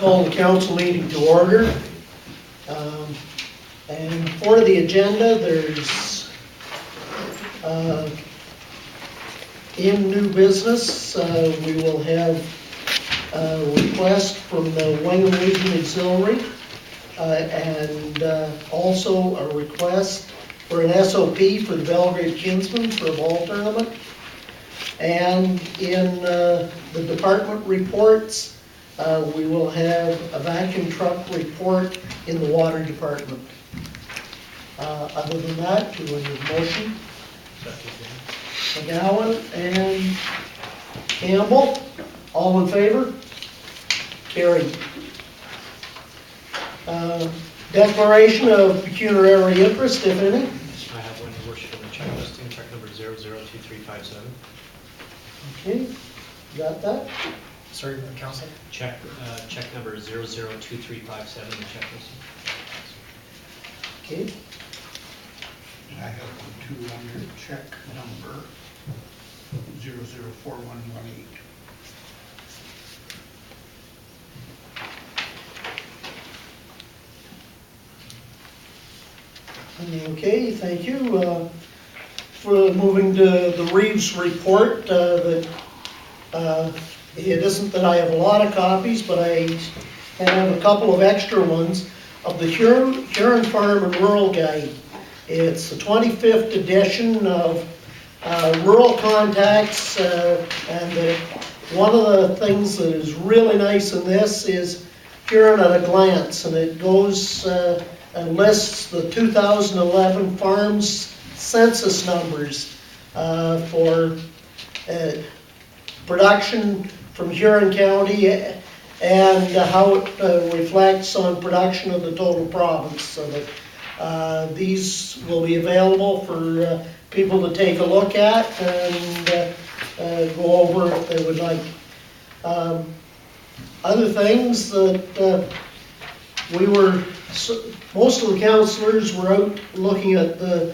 Call the council meeting to order. And for the agenda, there's in new business, we will have a request from the Wayne Region Auxiliary and also a request for an SOP for the Belgrade Kinsmen for a ball tournament. And in the department reports, we will have a vacuum truck report in the water department. Other than that, do we need a motion? McGowan and Campbell, all in favor? Carried. Declaration of pecuniary interest, if any. I have one, Your Worship, on the check listing, check number 002357. Okay, you got that? Sorry, Council? Check number 002357, the check listing. Okay. I have one too on your check number 004118. Okay, thank you. For moving to the Reeves report, it isn't that I have a lot of copies, but I have a couple of extra ones of the Huron Farm and Rural Guide. It's the 25th edition of Rural Contacts, and one of the things that is really nice in this is Huron at a glance, and it goes and lists the 2011 farms census numbers for production from Huron County and how it reflects on production of the total province. So that these will be available for people to take a look at and go over if they would like. Other things that most of the councillors were out looking at the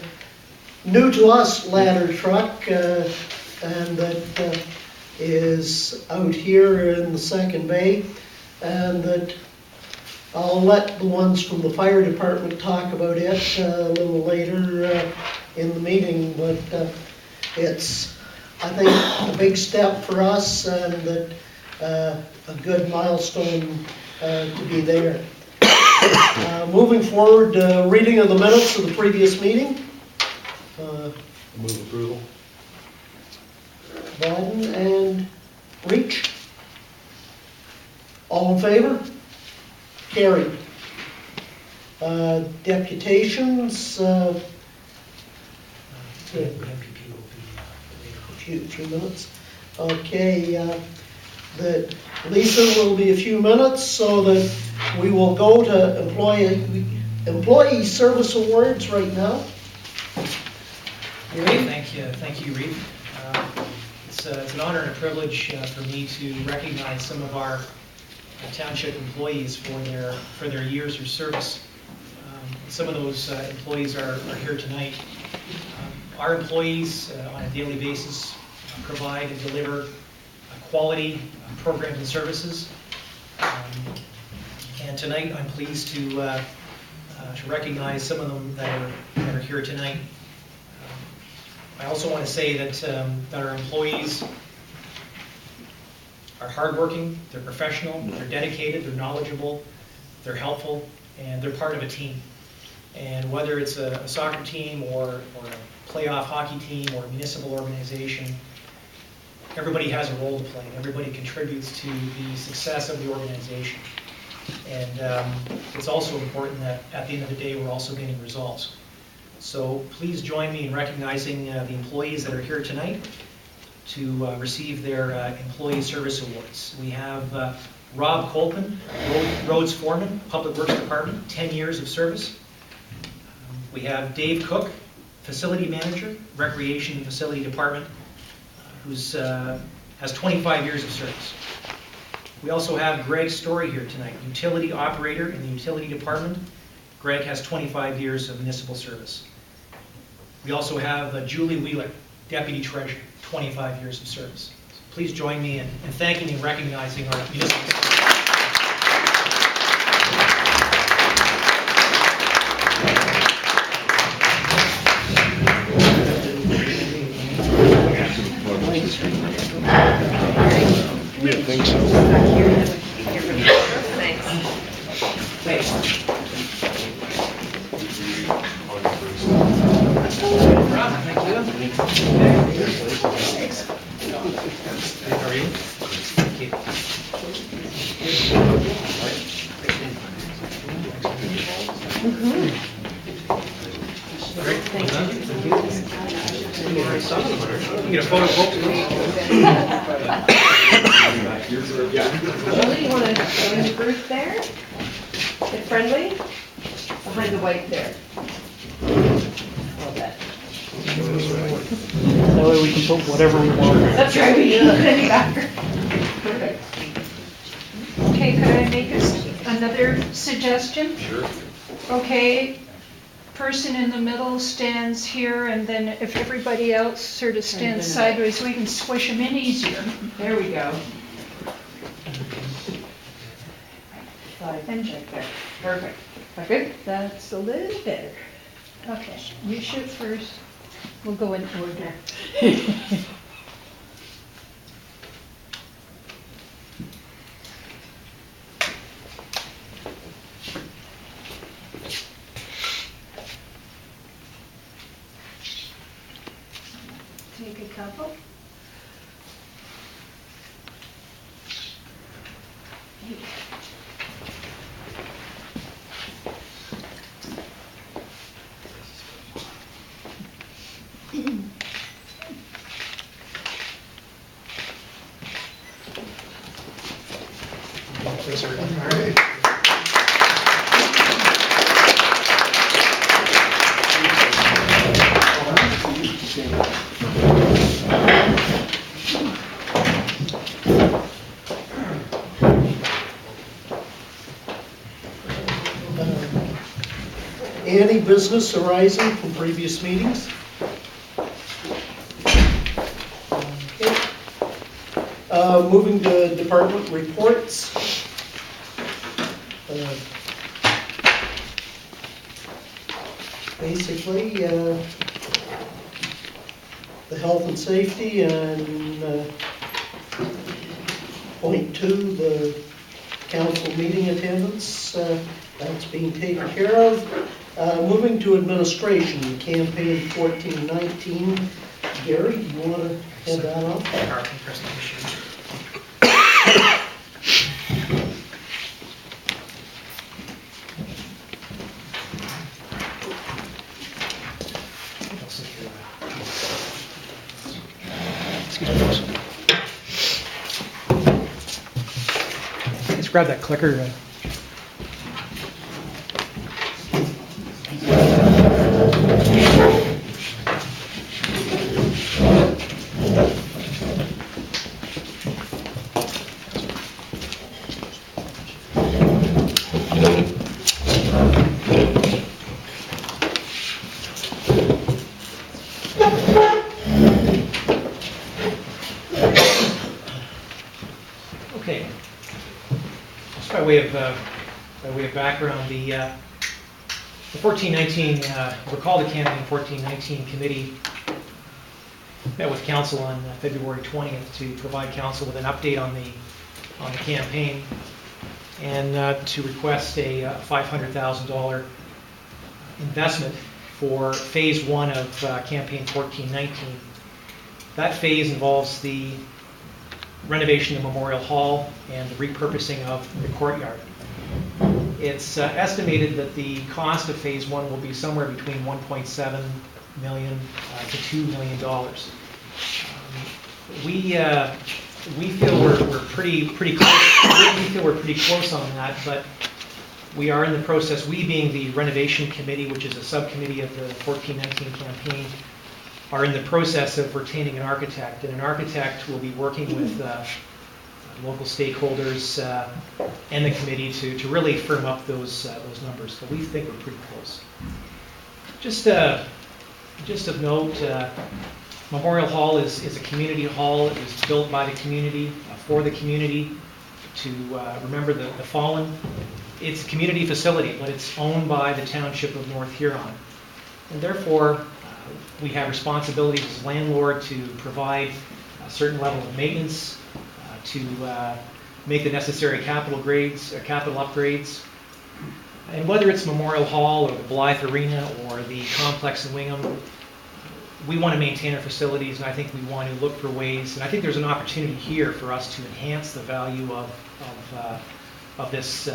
new to us ladder truck, and that is out here in the second bay, and that I'll let the ones from the fire department talk about it a little later in the meeting, but it's, I think, a big step for us and that a good milestone to be there. Moving forward, reading of the minutes of the previous meeting. Move approval. Biden and Reach. All in favor? Carried. Deputations. MPP will be later. Few minutes. Okay. That Lisa will be a few minutes, so that we will go to employee service awards right now. Thank you, Reed. It's an honor and a privilege for me to recognize some of our township employees for their years of service. Some of those employees are here tonight. Our employees on a daily basis provide and deliver quality programs and services. And tonight I'm pleased to recognize some of them that are here tonight. I also want to say that our employees are hardworking, they're professional, they're dedicated, they're knowledgeable, they're helpful, and they're part of a team. And whether it's a soccer team or a playoff hockey team or a municipal organization, everybody has a role to play. Everybody contributes to the success of the organization. And it's also important that at the end of the day, we're also getting results. So please join me in recognizing the employees that are here tonight to receive their Employee Service Awards. We have Rob Colpin, Roads Foreman, Public Works Department, 10 years of service. We have Dave Cook, Facility Manager, Recreation and Facility Department, who's has 25 years of service. We also have Greg Story here tonight, Utility Operator in the Utility Department. Greg has 25 years of municipal service. We also have Julie Wheeler, Deputy Treasurer, 25 years of service. So please join me in thanking and recognizing our municipal service. Yeah, I think so. How are you? Thank you. Great. Thank you. You get a photo, folks? Julie, you want to join the group there? Get friendly? Behind the white there. That way we can put whatever we want. That's right, we can put any backer. Perfect. Okay, could I make another suggestion? Sure. Okay, person in the middle stands here, and then if everybody else sort of stands sideways, we can squish them in easier. There we go. Side And- check there. Perfect. That good? That's a little better. Okay, you shoot first. We'll go in order. Take a couple. Any business arising from previous meetings? Okay. Moving to department reports. Basically, the health and safety and point 2, the council meeting attendance, that's being taken care of. Moving to administration, campaign 1419. Gary, do you want to head that off? PowerPoint presentation. Let's grab that clicker. Okay. Just by way of background, the 1419, recall the campaign 1419 committee met with council on February 20th to provide council with an update on the campaign and to request a $500,000 investment for phase 1 of campaign 1419. That phase involves the renovation of Memorial Hall and the repurposing of the courtyard. It's estimated that the cost of phase 1 will be somewhere between $1.7 million to $2 million. We feel we're pretty close. We feel we're pretty close on that, but we are in the process. We, being the renovation committee, which is a subcommittee of the 1419 campaign, are in the process of retaining an architect, and an architect will be working with local stakeholders and the committee to really firm up those numbers. But we think we're pretty close. Just of note, Memorial Hall is a community hall. It was built by the community, for the community, to remember the fallen. It's a community facility, but it's owned by the Township of North Huron. And therefore, we have responsibilities as landlord to provide a certain level of maintenance, to make the necessary capital upgrades. And whether it's Memorial Hall or the Blyth Arena or the complex in Wingham, we want to maintain our facilities, and I think we want to look for ways, and I think there's an opportunity here for us to enhance the value of this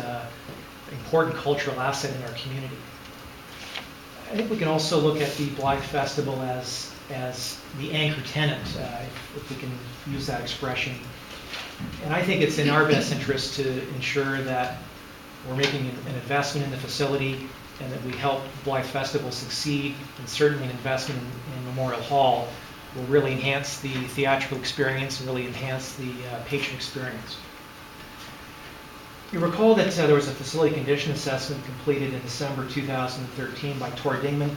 important cultural asset in our community. I think we can also look at the Blyth Festival as the anchor tenant, if we can use that expression. And I think it's in our best interest to ensure that we're making an investment in the facility and that we help Blyth Festival succeed, and certainly an investment in Memorial Hall will really enhance the theatrical experience and really enhance the patron experience. You recall that there was a facility condition assessment completed in December 2013 by Tor Dingman.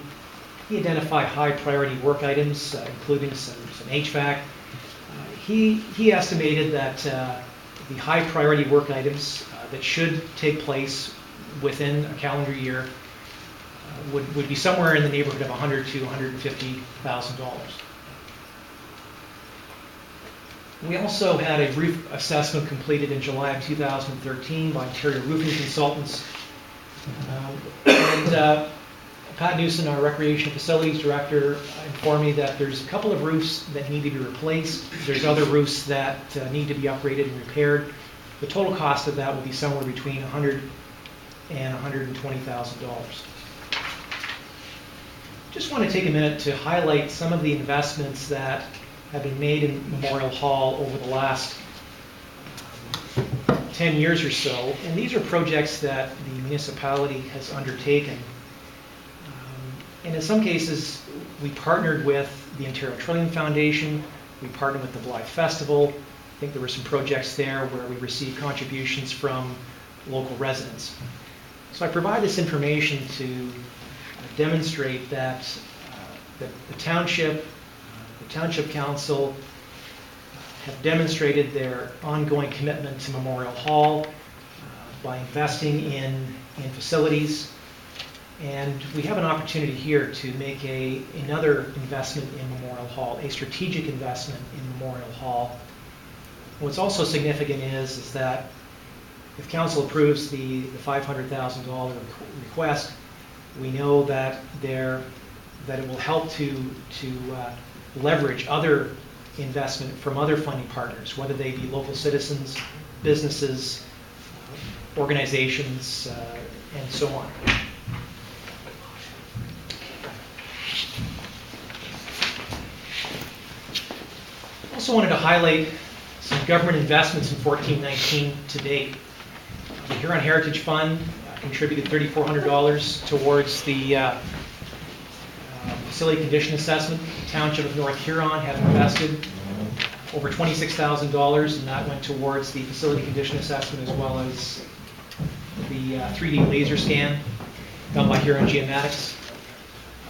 He identified high priority work items, including some HVAC. He estimated that the high priority work items that should take place within a calendar year would be somewhere in the neighborhood of $100,000 to $150,000. We also had a roof assessment completed in July of 2013 by Ontario Roofing Consultants. Pat Newson, our Recreation Facilities Director, informed me that there's a couple of roofs that need to be replaced. There's other roofs that need to be upgraded and repaired. The total cost of that will be somewhere between $100,000 and $120,000. Just want to take a minute to highlight some of the investments that have been made in Memorial Hall over the last 10 years or so. And these are projects that the municipality has undertaken. And in some cases, we partnered with the Ontario Trillium Foundation, we partnered with the Blyth Festival. I think there were some projects there where we received contributions from local residents. So I provide this information to demonstrate that the Township Council have demonstrated their ongoing commitment to Memorial Hall by investing in facilities. And we have an opportunity here to make another investment in Memorial Hall, a strategic investment in Memorial Hall. What's also significant is that if council approves the $500,000 request, we know that it will help to leverage other investment from other funding partners, whether they be local citizens, businesses, organizations, and so on. Also wanted to highlight some government investments in 2014-19 to date. The Huron Heritage Fund contributed $3,400 towards the facility condition assessment. The Township of North Huron have invested over $26,000, and that went towards the facility condition assessment as well as the 3D laser scan done by Huron Geomatics.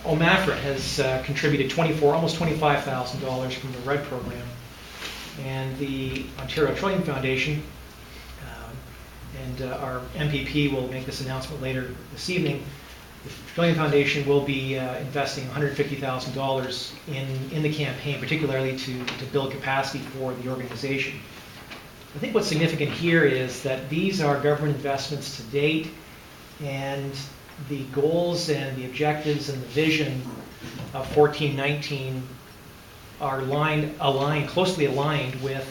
OMAFRA has contributed almost $25,000 from the RED program, and the Ontario Trillium Foundation, and our MPP will make this announcement later this evening. The Trillium Foundation will be investing $150,000 in the campaign, particularly to build capacity for the organization. I think what's significant here is that these are government investments to date, and the goals and the objectives and the vision of 14-19 are closely aligned with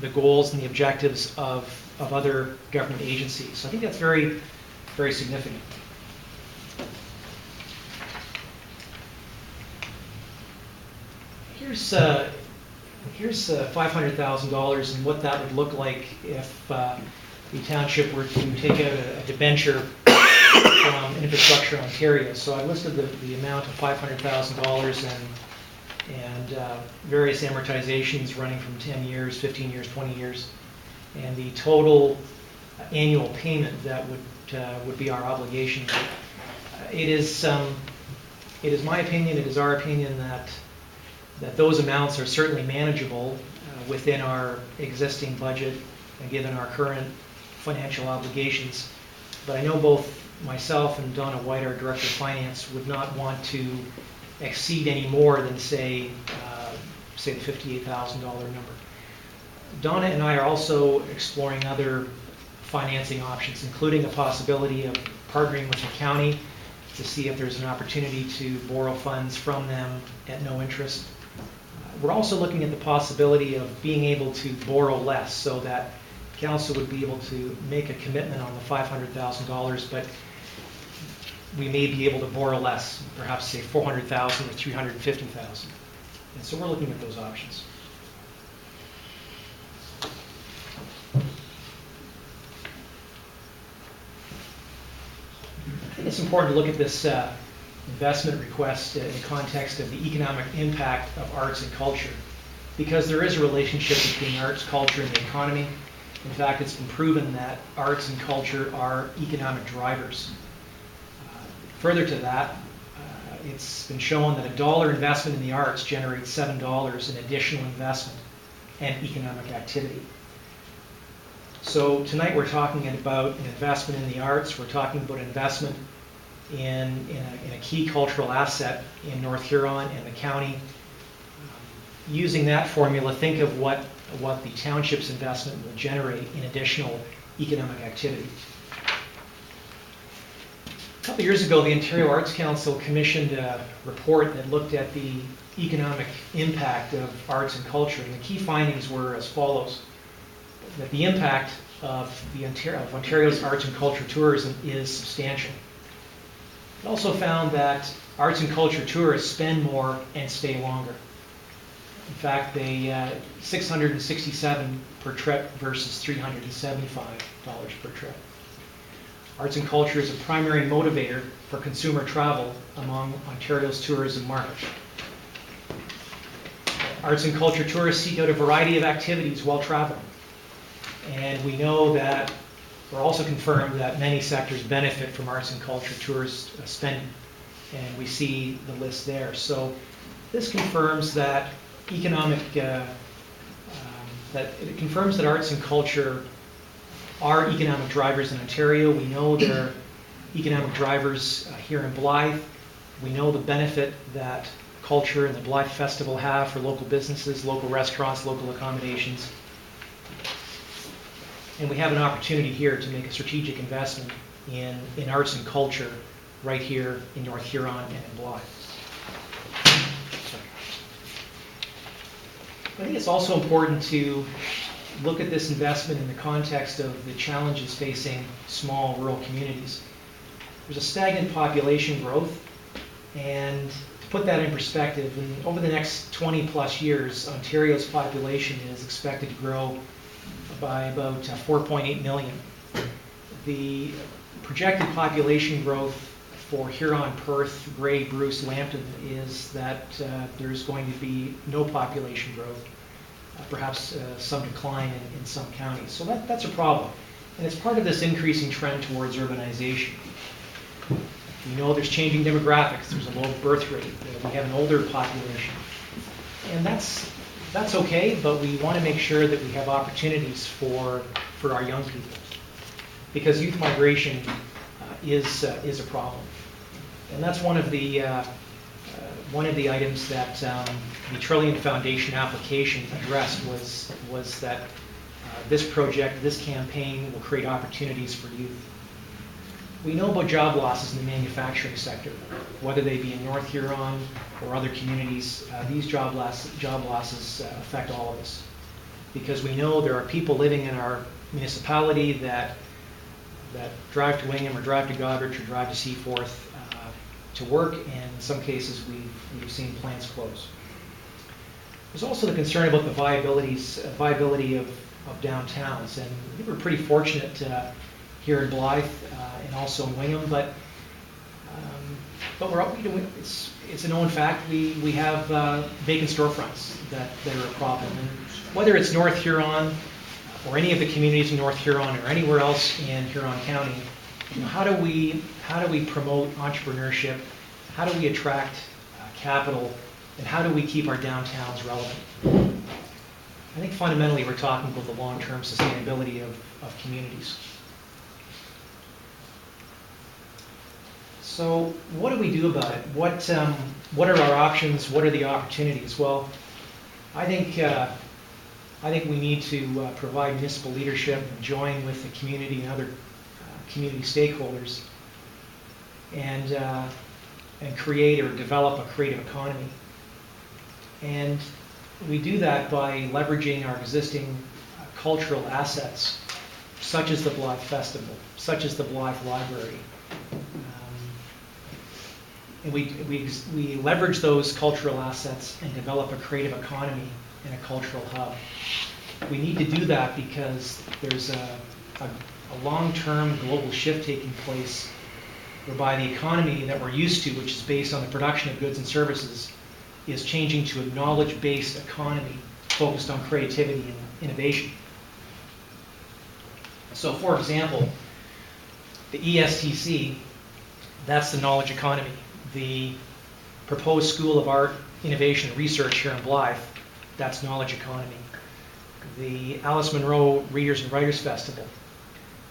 the goals and the objectives of other government agencies. So I think that's very, very significant. Here's $500,000 and what that would look like if the township were to take out a debenture from Infrastructure Ontario. So I listed the amount of $500,000 and various amortizations running from 10 years, 15 years, 20 years, and the total annual payment that would be our obligation. It is my opinion, it is our opinion that those amounts are certainly manageable within our existing budget and given our current financial obligations. But I know both myself and Donna White, our Director of Finance, would not want to exceed any more than, say, say the $58,000 number. Donna and I are also exploring other financing options, including the possibility of partnering with the county to see if there's an opportunity to borrow funds from them at no interest. We're also looking at the possibility of being able to borrow less so that council would be able to make a commitment on the $500,000, but we may be able to borrow less, perhaps say $400,000 or $350,000. And so we're looking at those options. I think it's important to look at this investment request in the context of the economic impact of arts and culture, because there is a relationship between arts, culture, and the economy. In fact, it's been proven that arts and culture are economic drivers. Further to that, it's been shown that a $1 investment in the arts generates $7 in additional investment and economic activity. So tonight we're talking about an investment in the arts. We're talking about investment in a key cultural asset in North Huron and the county. Using that formula, think of what the township's investment will generate in additional economic activity. A couple years ago, the Ontario Arts Council commissioned a report that looked at the economic impact of arts and culture, and the key findings were as follows: that the impact of Ontario's arts and culture tourism is substantial. It also found that arts and culture tourists spend more and stay longer. In fact, they $667 per trip versus $375 per trip. Arts and culture is a primary motivator for consumer travel among Ontario's tourism market. Arts and culture tourists seek out a variety of activities while traveling. And we know that, we're also confirmed that many sectors benefit from arts and culture tourist spending. And we see the list there. So this confirms that it confirms that arts and culture are economic drivers in Ontario. We know there are economic drivers here in Blyth. We know the benefit that culture and the Blyth Festival have for local businesses, local restaurants, local accommodations. And we have an opportunity here to make a strategic investment in arts and culture right here in North Huron and in Blyth. I think it's also important to look at this investment in the context of the challenges facing small rural communities. There's a stagnant population growth, and to put that in perspective, over the next 20 plus years, Ontario's population is expected to grow by about 4.8 million. The projected population growth for Huron, Perth, Grey, Bruce, Lambton is that there's going to be no population growth, perhaps some decline in some counties. So that's a problem. And it's part of this increasing trend towards urbanization. We know there's changing demographics. There's a low birth rate. We have an older population. And that's okay, but we want to make sure that we have opportunities for our young people, because youth migration is a problem. And that's one of the items that the Trillium Foundation application addressed was that this project, this campaign will create opportunities for youth. We know about job losses in the manufacturing sector, whether they be in North Huron or other communities. These job losses affect all of us, because we know there are people living in our municipality that drive to Wingham or drive to Goderich or drive to Seaforth to work, and in some cases we've seen plants close. There's also the concern about the viability of downtowns, and we were pretty fortunate here in Blyth and also in Wingham, but we're it's a known fact we have vacant storefronts that are a problem. And whether it's North Huron or any of the communities in North Huron or anywhere else in Huron County, how do we promote entrepreneurship? How do we attract capital? And how do we keep our downtowns relevant? I think fundamentally we're talking about the long-term sustainability of communities. So what do we do about it? What are our options? What are the opportunities? Well, I think we need to provide municipal leadership and join with the community and other community stakeholders and create or develop a creative economy. And we do that by leveraging our existing cultural assets, such as the Blyth Festival, such as the Blyth Library. And we leverage those cultural assets and develop a creative economy and a cultural hub. We need to do that because there's a long-term global shift taking place whereby the economy that we're used to, which is based on the production of goods and services, is changing to a knowledge-based economy focused on creativity and innovation. So, for example, the ESTC, that's the knowledge economy. The proposed School of Art, Innovation, and Research here in Blyth, that's knowledge economy. The Alice Munro Readers and Writers Festival,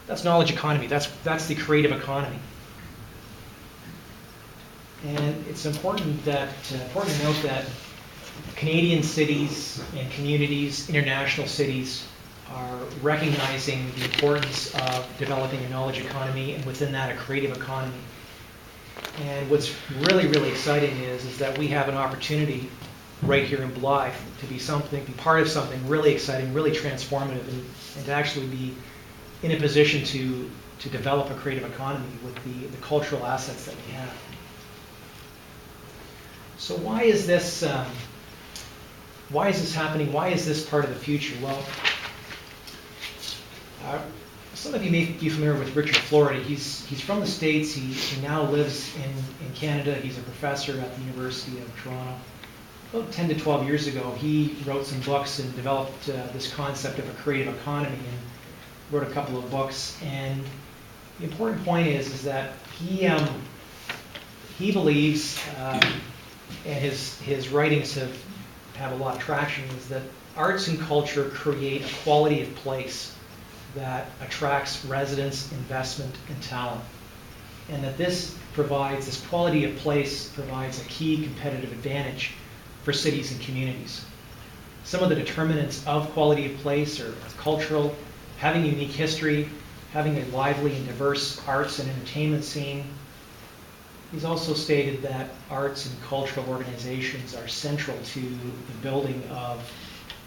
that's knowledge economy. That's the creative economy. And it's important to note that Canadian cities and communities, international cities, are recognizing the importance of developing a knowledge economy and within that a creative economy. And what's really, really exciting is that we have an opportunity right here in Blyth to be part of something really exciting, really transformative, and to actually be in a position to develop a creative economy with the cultural assets that we have. So why is this happening? Why is this part of the future? Well, some of you may be familiar with Richard Florida. He's from the States. He now lives in Canada. He's a professor at the University of Toronto. About 10 to 12 years ago, he wrote some books and developed this concept of a creative economy and wrote a couple of books. And the important point is that he believes, and his writings have a lot of traction, is that arts and culture create a quality of place that attracts residents, investment, and talent. And that this quality of place provides a key competitive advantage for cities and communities. Some of the determinants of quality of place are cultural, having a unique history, having a lively and diverse arts and entertainment scene. He's also stated that arts and cultural organizations are central to the building of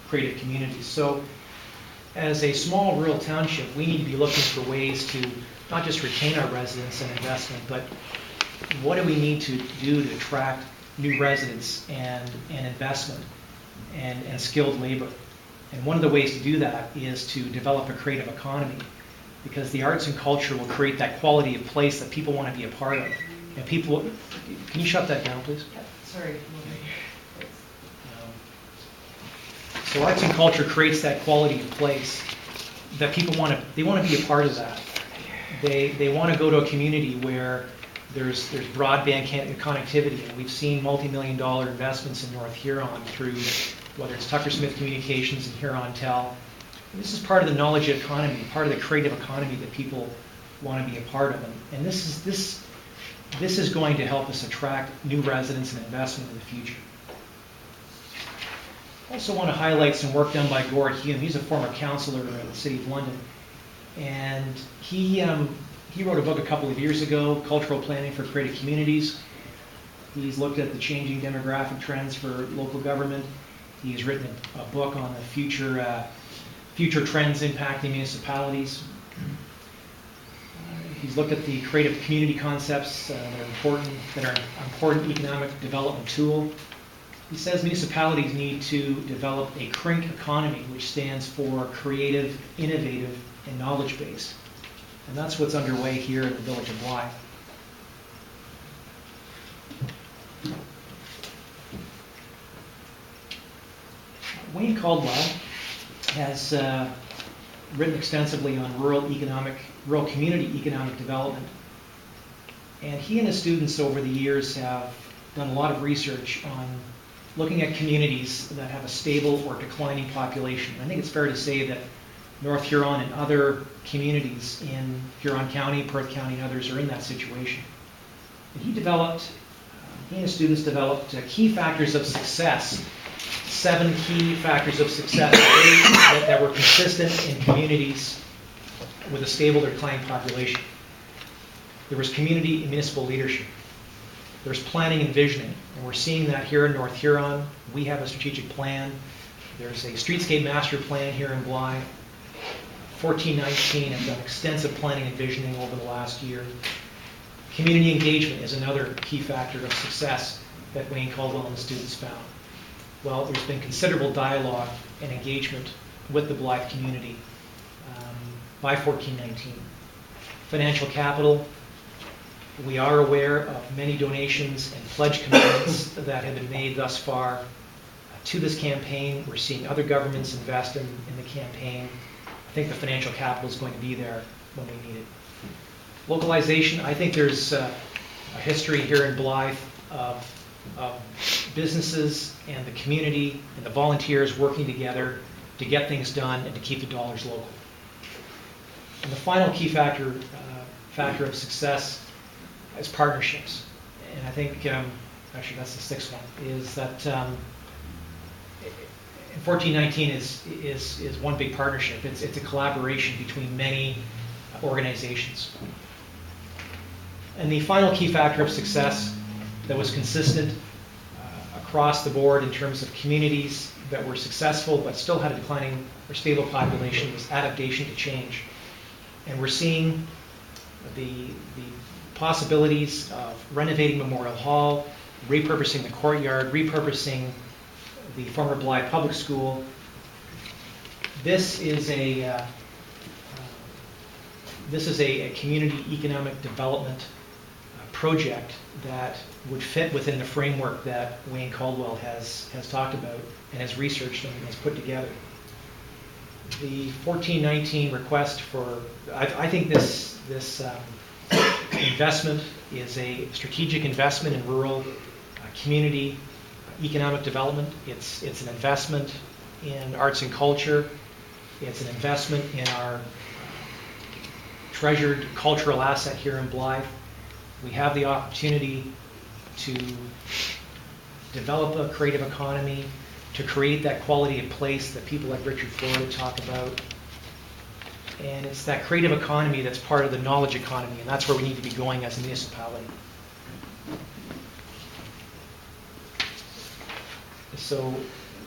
creative communities. So, as a small rural township, we need to be looking for ways to not just retain our residents and investment, but what do we need to do to attract new residents and investment and skilled labor? And one of the ways to do that is to develop a creative economy, because the arts and culture will create that quality of place that people want to be a part of. And people, can you shut that down, please? Sorry. So arts and culture creates that quality of place that people want to be a part of that. They want to go to a community where there's broadband connectivity, and we've seen multi-million-dollar investments in North Huron through whether it's Tucker Smith Communications and Huron Tel. And this is part of the knowledge economy, part of the creative economy that people want to be a part of, and this is going to help us attract new residents and investment in the future. I also want to highlight some work done by Gord Hume. He's a former councillor in the City of London. And he wrote a book a couple of years ago, Cultural Planning for Creative Communities. He's looked at the changing demographic trends for local government. He's written a book on the future trends impacting municipalities. He's looked at the creative community concepts that are an important economic development tool. He says municipalities need to develop a CRINC economy, which stands for creative, innovative, and knowledge-based. And that's what's underway here in the village of Blyth. Wayne Caldwell has written extensively on rural community economic development. And he and his students over the years have done a lot of research on looking at communities that have a stable or declining population. I think it's fair to say that North Huron and other communities in Huron County, Perth County, and others are in that situation. And he and his students developed key factors of success 7 key factors of success that were consistent in communities with a stable or declining population. There was community and municipal leadership. There's planning and visioning, and we're seeing that here in North Huron. We have a strategic plan. There's a streetscape master plan here in Blyth. 1419 have done extensive planning and visioning over the last year. Community engagement is another key factor of success that Wayne Caldwell and the students found. Well, there's been considerable dialogue and engagement with the Blyth community by 1419. Financial capital, we are aware of many donations and pledge commitments that have been made thus far to this campaign. We're seeing other governments invest in the campaign. I think the financial capital is going to be there when we need it. Localization, I think there's a history here in Blyth of businesses and the community and the volunteers working together to get things done and to keep the dollars local. And the final key factor of success is partnerships. And I think, actually that's the 6th one, is that 1419 is one big partnership. It's a collaboration between many organizations. And the final key factor of success that was consistent across the board in terms of communities that were successful but still had a declining or stable population was adaptation to change. And we're seeing the possibilities of renovating Memorial Hall, repurposing the courtyard, repurposing the former Blyth Public School. This is a community economic development project that would fit within the framework that Wayne Caldwell has talked about and has researched and has put together. The 1419 request for, I think this investment is a strategic investment in rural community economic development. It's an investment in arts and culture. It's an investment in our treasured cultural asset here in Blyth. We have the opportunity to develop a creative economy, to create that quality of place that people like Richard Florida talk about. And it's that creative economy that's part of the knowledge economy, and that's where we need to be going as a municipality. So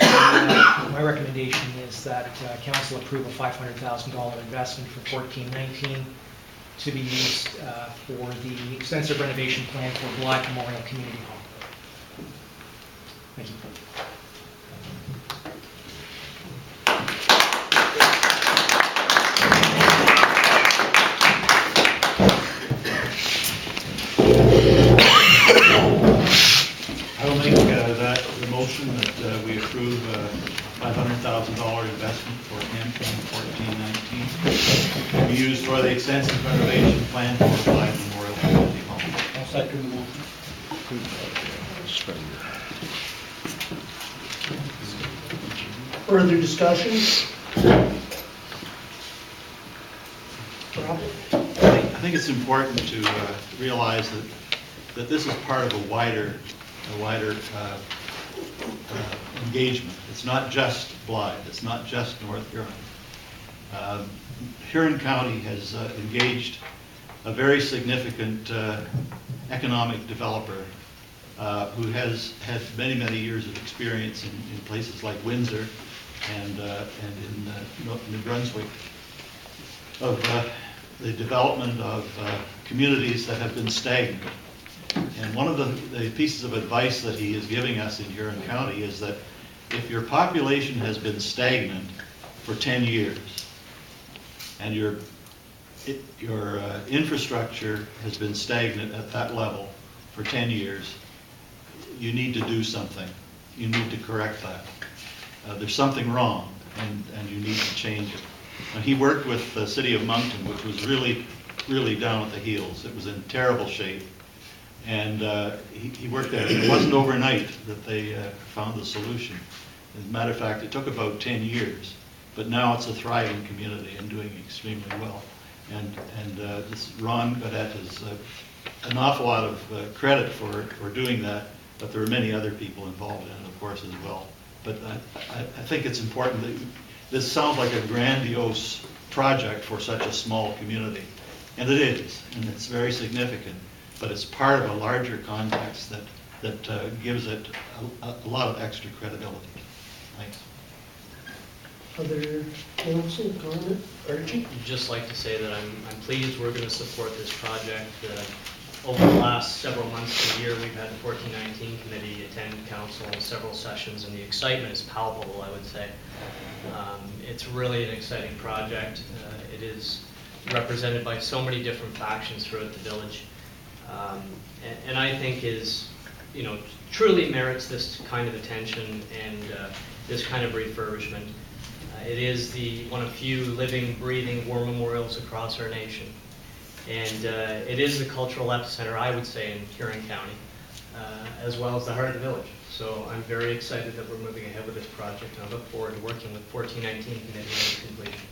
my recommendation is that council approve a $500,000 investment for 1419 to be used for the extensive renovation plan for Blyth Memorial Community Hall. Thank you. I will make the motion that we approve $500,000 investment for campaign 1419 to be used for the extensive renovation plan for Blyth Memorial Community Hall. I'll second the motion. Further discussion? Rob? I think it's important to realize that this is part of a wider engagement. It's not just Blyth. It's not just North Huron. Huron County has engaged a very significant economic developer who has had many, many years of experience in places like Windsor and in New Brunswick of the development of communities that have been stagnant. And one of the pieces of advice that he is giving us in Huron County is that if your population has been stagnant for 10 years and your infrastructure has been stagnant at that level for 10 years, you need to do something. You need to correct that. There's something wrong, and you need to change it. Now, he worked with the city of Moncton, which was really, really down at the heels. It was in terrible shape. And he worked there. It wasn't overnight that they found the solution. As a matter of fact, it took about 10 years. But now it's a thriving community and doing extremely well. And this Ron Gaudette has an awful lot of credit for doing that, but there are many other people involved in it, of course, as well. But I think it's important that, this sounds like a grandiose project for such a small community. And it is, and it's very significant, but it's part of a larger context that gives it a lot of extra credibility. Thanks. Other council comment? Archie? I'd just like to say that I'm pleased we're going to support this project. Over the last several months to a year, we've had the 1419 committee attend council in several sessions, and the excitement is palpable, I would say. It's really an exciting project. It is represented by so many different factions throughout the village, and I think is, truly merits this kind of attention and this kind of refurbishment. It is one of few living, breathing war memorials across our nation. And it is the cultural epicenter, I would say, in Huron County, as well as the heart of the village. So I'm very excited that we're moving ahead with this project, and I look forward to working with 1419 committee on its completion.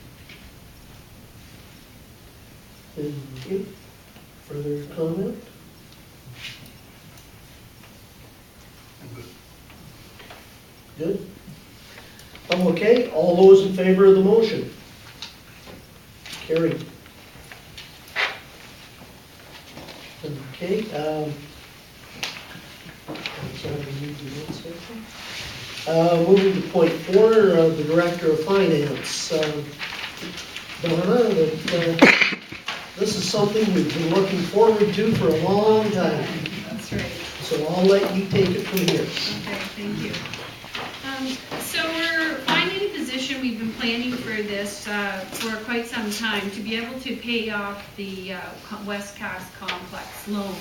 Thank you. Further comment? Good. I'm okay. All those in favor of the motion? Carried. Okay. Moving to point 4, the Director of Finance. Donna, this is something we've been looking forward to for a long time. That's right. So I'll let you take it from here. Okay, thank you. So we're finally in a position, we've been planning for this for quite some time, to be able to pay off the West Cast Complex loan.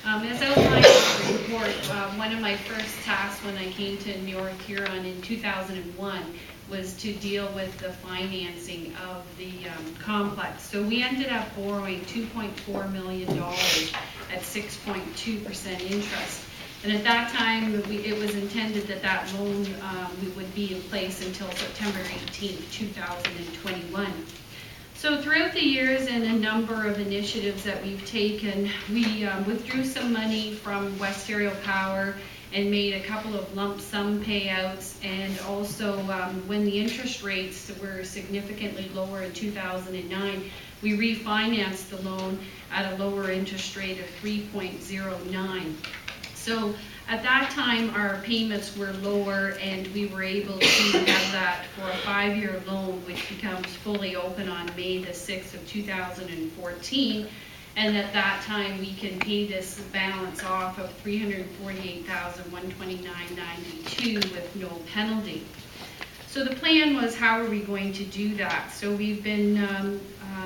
As outlined in the report, one of my first tasks when I came to North Huron in 2001 was to deal with the financing of the complex. So we ended up borrowing $2.4 million at 6.2% interest. And at that time, it was intended that that loan would be in place until September 18, 2021. So throughout the years and a number of initiatives that we've taken, we withdrew some money from West-Ontario Power and made a couple of lump sum payouts, and also when the interest rates were significantly lower in 2009, we refinanced the loan at a lower interest rate of 3.09. So at that time, our payments were lower, and we were able to have that for a 5-year loan, which becomes fully open on May the 6th of 2014. And at that time, we can pay this balance off of $348,129.92 with no penalty. So the plan was, how are we going to do that? So we've been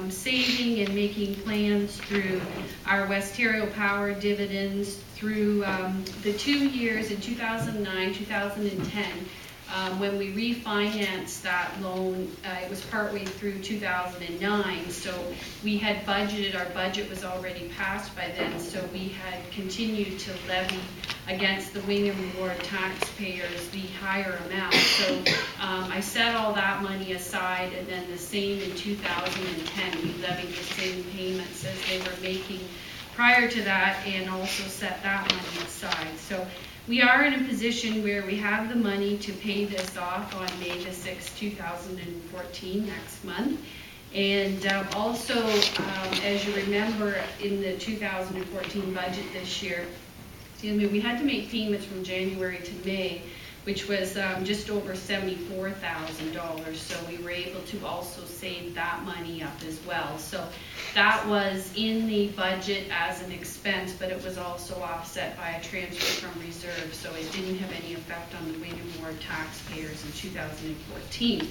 saving and making plans through our West-Ontario Power dividends, through the 2 years in 2009, 2010, when we refinanced that loan. It was partway through 2009, so we had budgeted, our budget was already passed by then, so we had continued to levy against the Wingham Ward taxpayers the higher amount. So I set all that money aside, and then the same in 2010, we levied the same payments as they were making prior to that, and also set that money aside. So we are in a position where we have the money to pay this off on May the 6th, 2014, next month. And also, as you remember, in the 2014 budget this year, we had to make payments from January to May, which was just over $74,000. So we were able to also save that money up as well. So that was in the budget as an expense, but it was also offset by a transfer from reserve. So it didn't have any effect on the Wingham Ward taxpayers in 2014.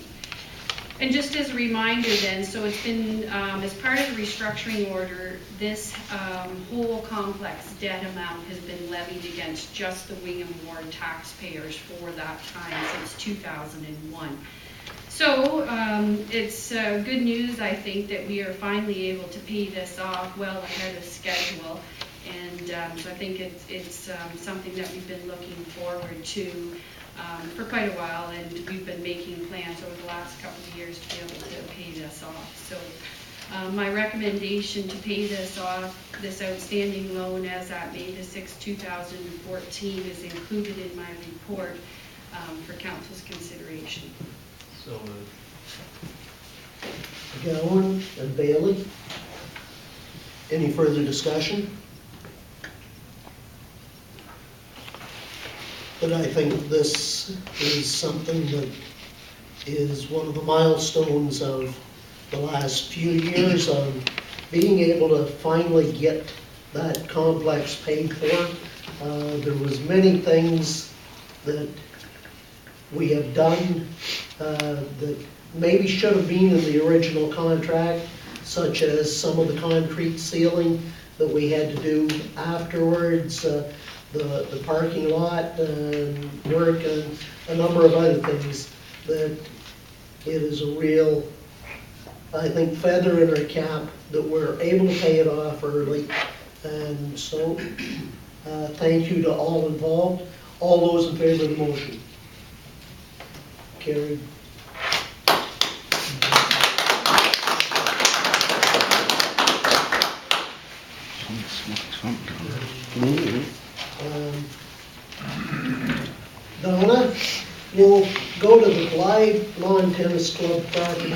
And just as a reminder then, so it's been, as part of the restructuring order, this whole complex debt amount has been levied against just the Wingham Ward taxpayers for that time, since 2001. So it's good news, I think, that we are finally able to pay this off well ahead of schedule. And so I think it's something that we've been looking forward to for quite a while, and we've been making plans over the last couple of years to be able to pay this off. So my recommendation to pay this off, this outstanding loan, as at May the 6th, 2014, is included in my report. for council's consideration. So moved. Gowan and Bailey. Any further discussion? But I think this is something that is one of the milestones of the last few years of being able to finally get that complex paid for. There was many things that we have done that maybe should have been in the original contract, such as some of the concrete ceiling that we had to do afterwards, the parking lot work, and a number of other things that it is a real, I think, feather in our cap that we're able to pay it off early. And so, thank you to all involved. All those in favor of the motion? Carried. Donna, we'll go to the Blyth Lawn Tennis Club property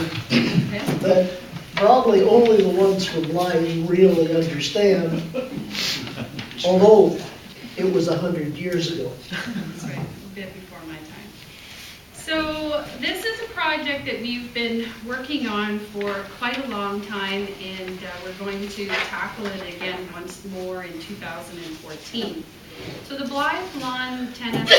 that probably only the ones from Blyth really understand, although it was 100 years ago. That's right, a bit before my time. So this is a project that we've been working on for quite a long time, and we're going to tackle it again once more in 2014. So the Blyth Lawn Tennis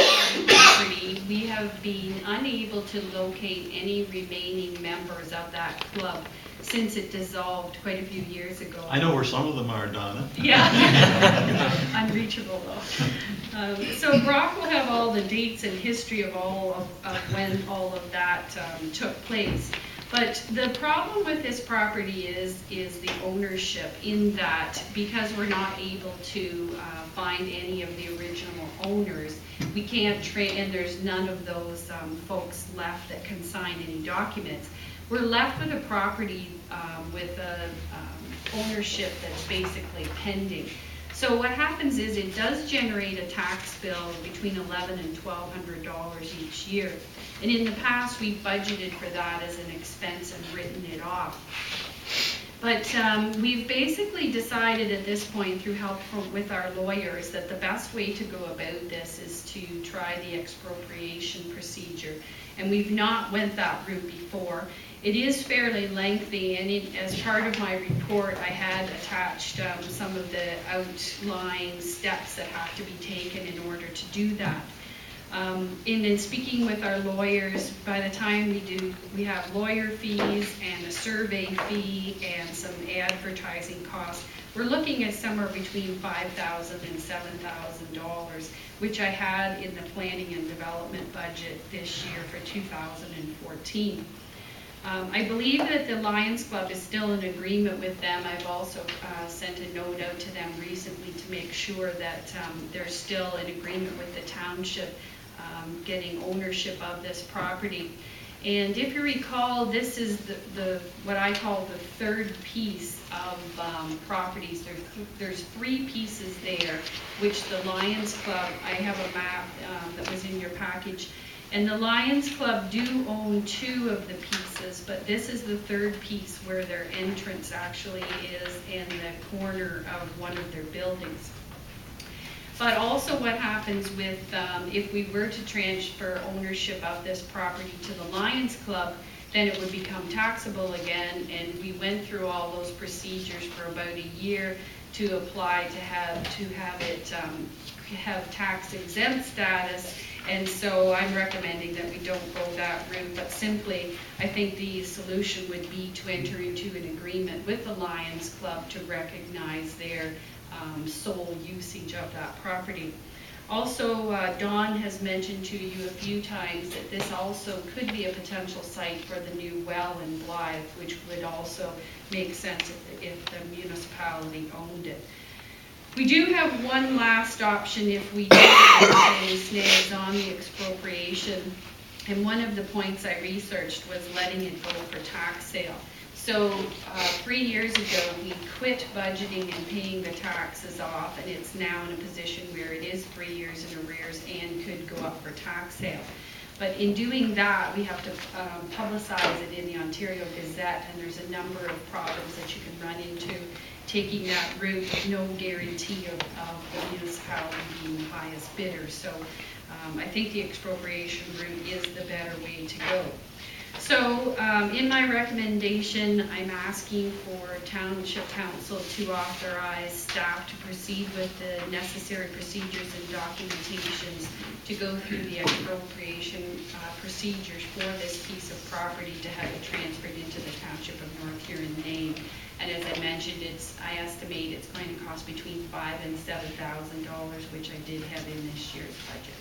property, we have been unable to locate any remaining members of that club since it dissolved quite a few years ago. I know where some of them are, Donna. Yeah, unreachable though. So Brock will have all the dates and history of all of when all of that took place. But the problem with this property is the ownership, in that because we're not able to find any of the original owners, we can't trade, and there's none of those folks left that can sign any documents. We're left with a property with a ownership that's basically pending. So what happens is it does generate a tax bill between $1,100 and $1,200 each year. And in the past, we've budgeted for that as an expense and written it off. But we've basically decided at this point, through help with our lawyers, that the best way to go about this is to try the expropriation procedure. And we've not went that route before. It is fairly lengthy, and as part of my report, I had attached some of the outlying steps that have to be taken in order to do that. In speaking with our lawyers, by the time we have lawyer fees and a survey fee and some advertising costs, we're looking at somewhere between $5,000 and $7,000, which I had in the planning and development budget this year for 2014. I believe that the Lions Club is still in agreement with them. I've also sent a note out to them recently to make sure that they're still in agreement with the township getting ownership of this property. And if you recall, this is what I call the third piece of properties. There's three pieces there, which the Lions Club, I have a map that was in your package, and the Lions Club do own two of the pieces, but this is the third piece where their entrance actually is in the corner of one of their buildings. But also what happens with, if we were to transfer ownership of this property to the Lions Club, then it would become taxable again, and we went through all those procedures for about a year to apply to have it have tax exempt status. And so I'm recommending that we don't go that route, but simply I think the solution would be to enter into an agreement with the Lions Club to recognize their sole usage of that property. Also, Dawn has mentioned to you a few times that this also could be a potential site for the new well in Blyth, which would also make sense if the municipality owned it. We do have one last option if we don't have any snags on the expropriation, and one of the points I researched was letting it go for tax sale. So 3 years ago, we quit budgeting and paying the taxes off, and it's now in a position where it is 3 years in arrears and could go up for tax sale. But in doing that, we have to publicize it in the Ontario Gazette, and there's a number of problems that you can run into taking that route with no guarantee of the municipality being the highest bidder. So I think the expropriation route is the better way to go. So in my recommendation, I'm asking for Township Council to authorize staff to proceed with the necessary procedures and documentations to go through the expropriation procedures for this piece of property to have it transferred into the Township of North Huron name. And as I mentioned, I estimate it's going to cost between $5,000 and $7,000, which I did have in this year's budget.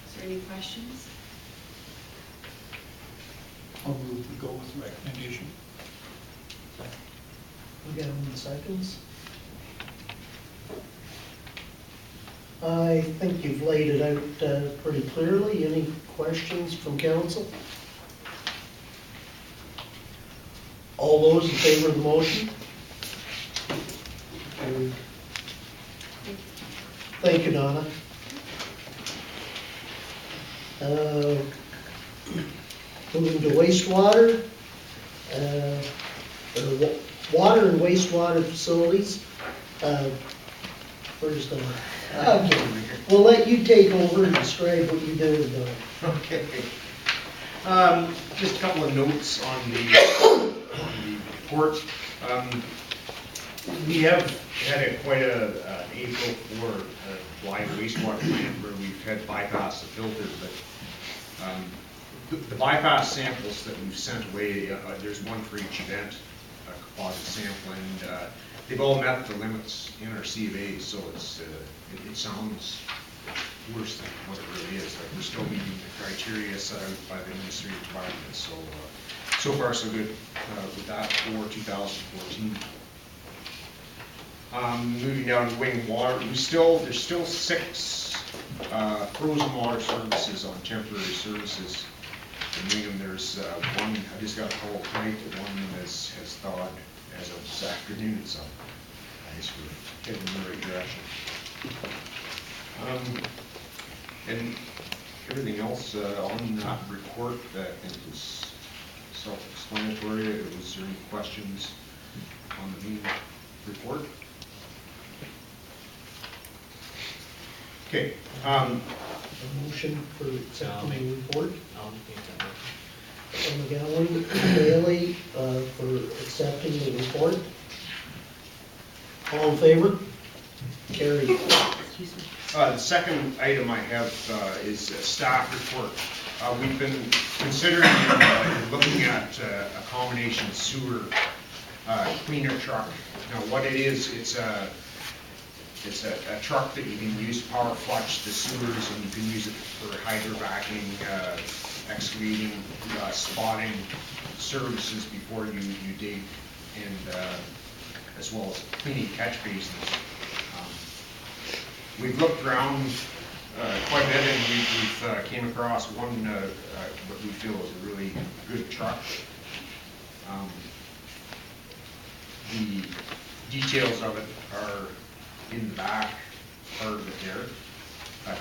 Is there any questions? I'll move, we go with the recommendation. We got 1 seconds. I think you've laid it out pretty clearly. Any questions from council? All those in favor of the motion? Carried. Thank you, Donna. Moving to wastewater, water and wastewater facilities. We're just gonna, we'll let you take over and describe what you do, Donna. Okay. Just a couple of notes on the report. We have had quite an April for Blyth wastewater plant where we've had bypass the filter, but the bypass samples that we've sent away, there's one for each event, a composite sample, and they've all met the limits in our C of A, so it sounds worse than what it really is. Like, we're still meeting the criteria set out by the Ministry of Environment, so far so good with that for 2014. Moving down to Wing Water, there's still 6 frozen water services on temporary services. In Wingham, there's one, I just got a call tonight that one has thawed as of this afternoon, so I guess we're heading in the right direction. And everything else on that report that I think was self-explanatory. Was there any questions on the main report? Okay. A motion for accepting the report. I'll make that motion. McGowan, Bailey, for accepting the report. All in favor? Carried. Excuse me. The second item I have is a staff report. We've been considering and looking at a combination sewer cleaner truck. Now, what it is, it's a truck that you can use to power flush the sewers, and you can use it for hydrovacing, excavating, spotting services before you dig, and as well as cleaning catch basins. We've looked around quite a bit, and we've came across one what we feel is a really good truck. The details of it are in the back part of it there.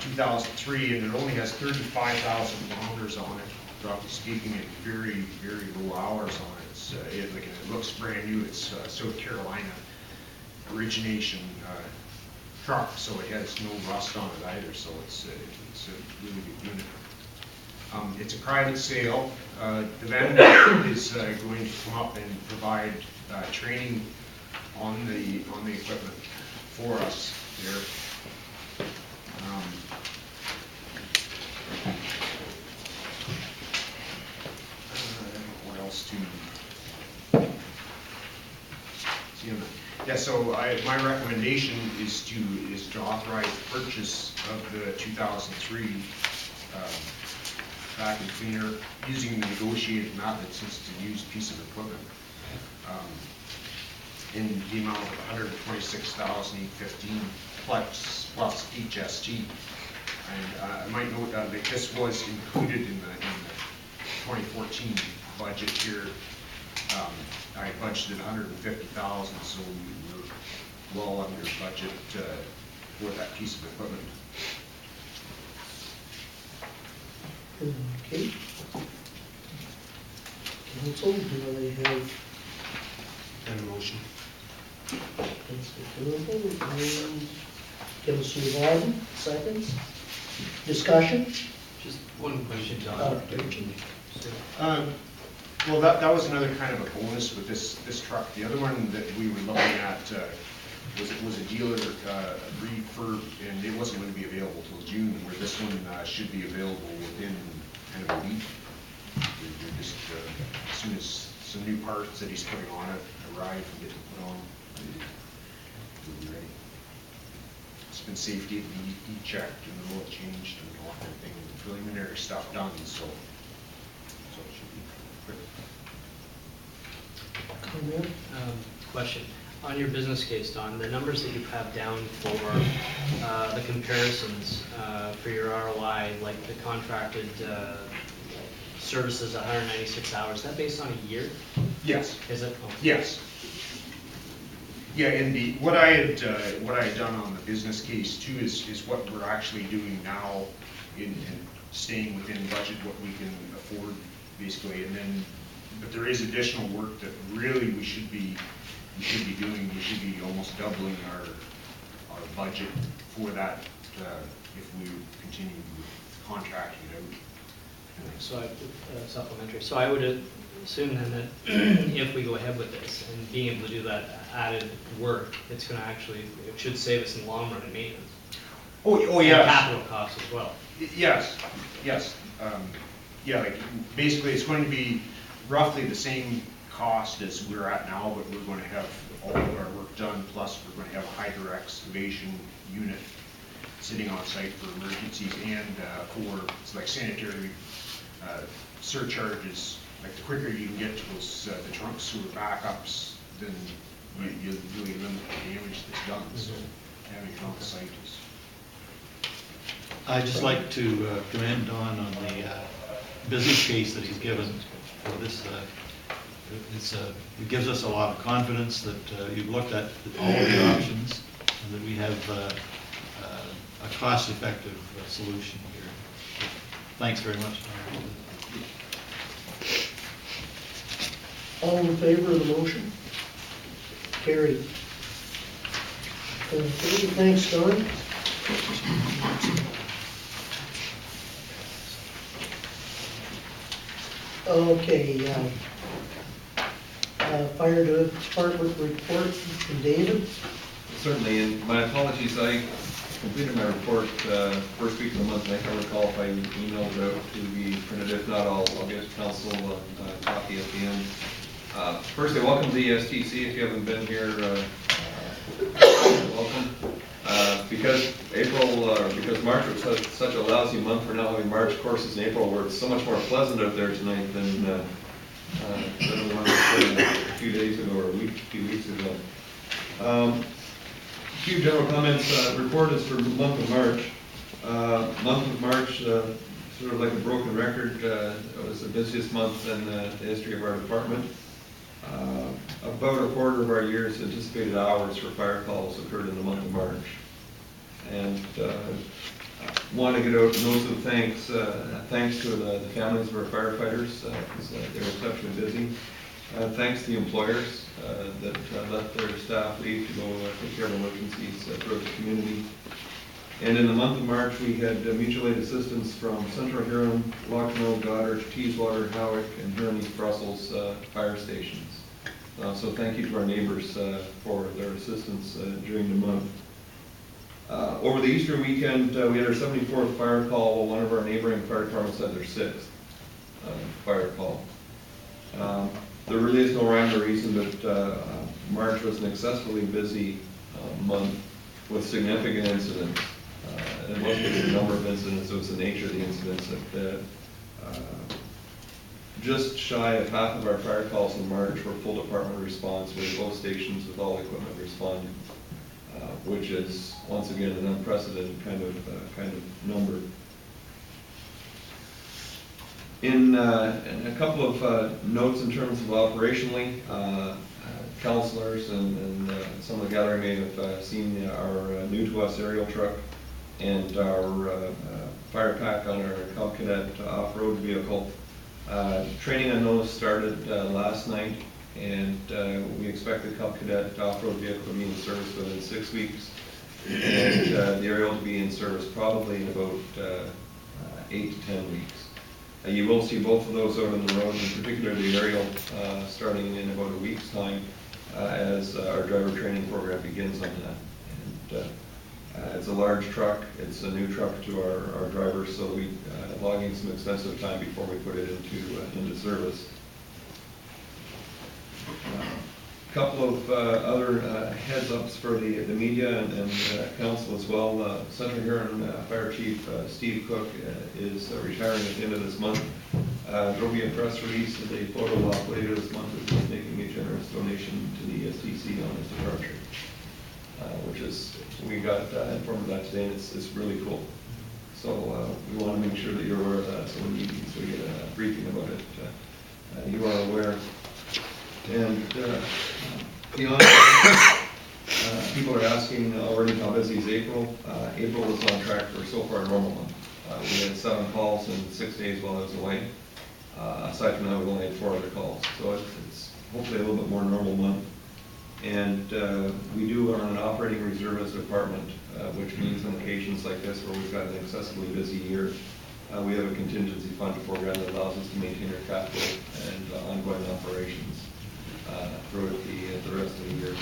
2003, and it only has 35,000 kilometers on it. Roughly speaking, at very, very low hours on it. It looks brand new. It's South Carolina origination truck, so it has no rust on it either. So it's a really good unit. It's a private sale. The vendor is going to come up and provide training on the equipment for us there. What else to see? Yeah, so my recommendation is to authorize the purchase of the 2003 vacuum cleaner using the negotiated method, since it's a used piece of equipment, in the amount of $126,815 plus HST. And I might note that this was included in the 2014 budget here. I budgeted $150,000, so we were well under budget for that piece of equipment. Okay. Council, do I have And motion. Councilor Campbell and Councilor Biden, seconds? Discussion? Just one question, John. Well, that was another kind of a bonus with this truck. The other one that we were looking at was a dealer refurb, and it wasn't going to be available till June, where this one should be available within kind of a week. They're just, as soon as some new parts that he's putting on it arrive and get to put on, we'll be ready. It's been safety, checked, and the oil changed, and all that kind of thing, preliminary stuff done, so it should be quick. Comment? Question. On your business case, Don, the numbers that you have down for the comparisons for your ROI, like the contracted services, 196 hours, is that based on a year? Yes. Is it? Oh. Yes. Yeah, and what I had done on the business case too is what we're actually doing now in staying within budget, what we can afford basically, and then, but there is additional work that really we should be doing. We should be almost doubling our budget for that if we continue contracting it out. So supplementary. So I would assume then that if we go ahead with this and being able to do that added work, it's going to actually, it should save us in the long run in maintenance. Oh And yes. capital costs as well. Yes, yes. Yeah, like basically it's going to be roughly the same cost as we're at now, but we're going to have all of our work done, plus we're going to have a hydro excavation unit sitting on site for emergencies and for it's like sanitary surcharges. Like the quicker you can get to those the trunk sewer backups, then you really limit the damage that's done. So having it on site is. I'd just like to commend Don on the business case that he's given for this. It gives us a lot of confidence that you've looked at all of the options and that we have a cost-effective solution here. Thanks very much, Don. All in favor of the motion? Carried. Okay, thanks, Don. Okay, fire department report from David. Certainly, and my apologies, I completed my report first week of the month, and I can't recall if I emailed it out to be printed. If not, I'll get it to council a copy at the end. Firstly, welcome to the STC. If you haven't been here, welcome. Because March was such a lousy month, we're now having March courses in April, where it's so much more pleasant out there tonight than the one a few days ago or a few weeks ago. A few general comments. Report is for the month of March. Month of March, sort of like a broken record, it was the busiest month in the history of our department. About a quarter of our year's anticipated hours for fire calls occurred in the month of March. And want to get out notes of thanks to the families of our firefighters, because they were exceptionally busy. Thanks to the employers that let their staff leave to go take care of emergencies throughout the community. And in the month of March, we had mutual aid assistance from Central Huron, Lochno, Goddard, Teeswater, Howick, and Huron East Brussels fire stations. So thank you to our neighbors for their assistance during the month. Over the Easter weekend, we had our 74th fire call, while one of our neighboring fire departments had their 6th fire call. There really is no rhyme or reason, but March was an excessively busy month with significant incidents. And it wasn't just the number of incidents, it was the nature of the incidents. That just shy of half of our fire calls in March were full department response, with both stations with all equipment responding, which is once again an unprecedented kind of number. In a couple of notes in terms of operationally, councillors and some of the gathering may have seen our new to us aerial truck and our fire pack on our Cub Cadet off-road vehicle. Training on those started last night, and we expect the Cub Cadet off-road vehicle to be in service within 6 weeks, and the aerial to be in service probably in about 8 to 10 weeks. You will see both of those out on the road, in particular the aerial, starting in about a week's time as our driver training program begins on that. And it's a large truck. It's a new truck to our drivers, so we logging some extensive time before we put it into service. A couple of other heads-ups for the media and council as well. Central Huron Fire Chief Steve Cook is retiring at the end of this month. There will be a press release and a photo op later this month as he's making a generous donation to the STC on his departure, which is, we got informed of that today, and it's really cool. So we want to make sure that you're aware of that, so when we get a briefing about it, you are aware. And beyond that, people are asking already how busy is April. April is on track for so far a normal month. We had 7 calls in 6 days while I was away. Aside from that, we only had 4 other calls. So it's hopefully a little bit more normal month. And we do run an operating reservist department, which means on occasions like this where we've got an excessively busy year, we have a contingency fund program that allows us to maintain our capital and ongoing operations throughout the rest of the year.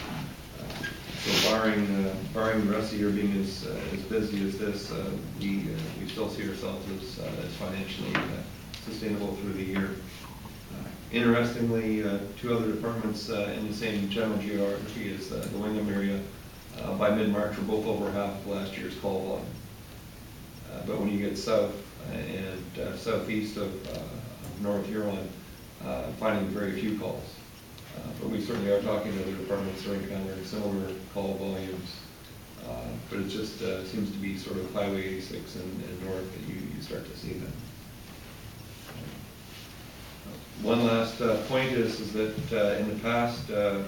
So barring the rest of the year being as busy as this, we still see ourselves as financially sustainable through the year. Interestingly, 2 other departments in the same general geography as the Wingham area, by mid-March, were both over half of last year's call volume. But when you get south and southeast of North Huron, finding very few calls. But we certainly are talking to other departments that are encountering similar call volumes. But it just seems to be sort of Highway 86 and north that you start to see that. One last point is that in the past, in